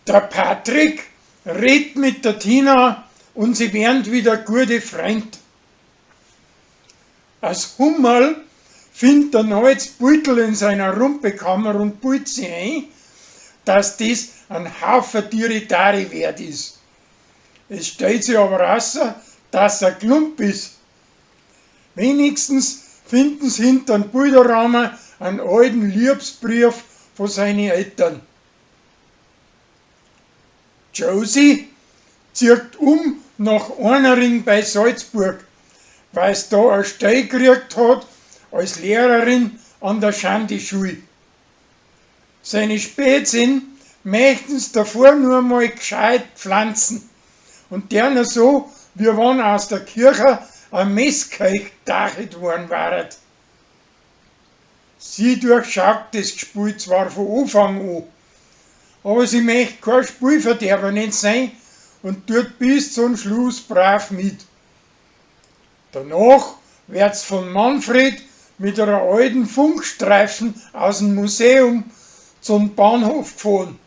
Der Patrick redet mit der Tina und sie werden wieder gute Freunde. Als Hummerl findet ein neues Beutel in seiner Rumpekammer und pult sich ein, dass das ein Haufen Tiritari wert ist. Es stellt sich aber raus, dass er Klump ist. Wenigstens finden sie hinter dem Bilderrahmen einen alten Liebesbrief von seinen Eltern. Josie zieht um nach Einering bei Salzburg, weil es da eine Stelle gekriegt hat als Lehrerin an der Schandischule. Seine Spätzinn möchten sie davor nur mal gescheit pflanzen und der so, wie wenn aus der Kirche ein Messkirch gedachtet worden wäre. Sie durchschaut das Gespiel zwar von Anfang an, aber sie möchte kein Spielverderber nicht sein und tut bis zum Schluss brav mit. Danach wird's von Manfred mit einer alten Funkstreifen aus dem Museum zum Bahnhof gefahren.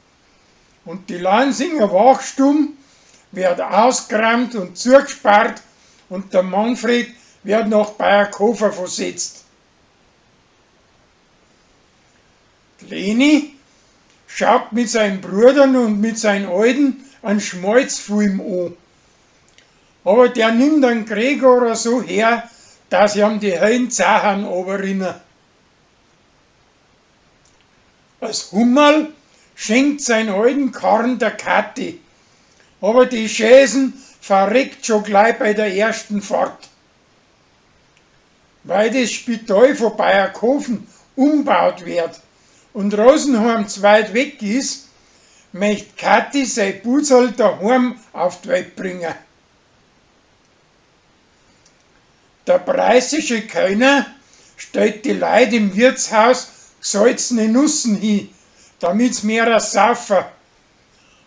Und die Lansinger Wachstube wird ausgeräumt und zugesperrt und der Manfred wird nach Bayerkofer versetzt. Leni schaut mit seinen Brüdern und mit seinen Alten einen Schmalzfilm an. Aber der nimmt den Gregor so her, dass ihm die hellen Zachen runterrinnen. Als Hummerl schenkt sein alten Karren der Kathi, aber die Schäsen verreckt schon gleich bei der ersten Fahrt. Weil das Spital von Bayerkofen umgebaut wird und Rosenheim zu weit weg ist, möchte Kathi sein Putzerl daheim auf die Welt bringen. Der preußische Kellner stellt die Leute im Wirtshaus gesalzene Nussen hin, damit sie mehr saufen.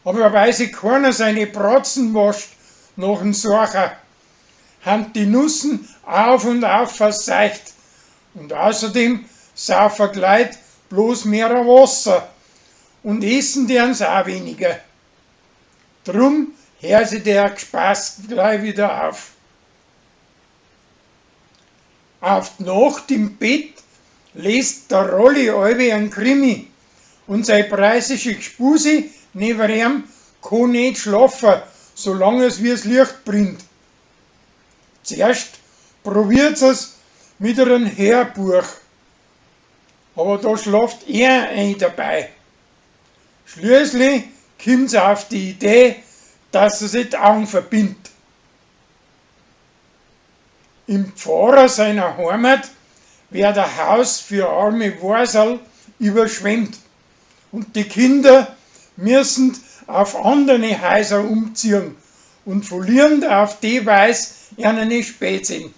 Aber weil sich keiner seine Bratzen wascht nach dem Sorcher, haben die Nussen auf und auf verseucht. Und außerdem saufen die Leute bloß mehr Wasser und essen dern's auch weniger. Drum hört sich der Spaß gleich wieder auf. Auf die Nacht im Bett liest der Rolli allwe ein Krimi und sein preußische Gspusi neben ihm kann nicht schlafen, solange es wie das Licht brennt. Zuerst probiert es mit einem Hörbuch, aber da schlaft er ein dabei. Schließlich kommt sie auf die Idee, dass er sich die Augen verbindet. Im Pfarrer seiner Heimat wird ein Haus für arme Waserl überschwemmt und die Kinder müssen auf andere Häuser umziehen und verlieren auf die Weise eine Spätsinn.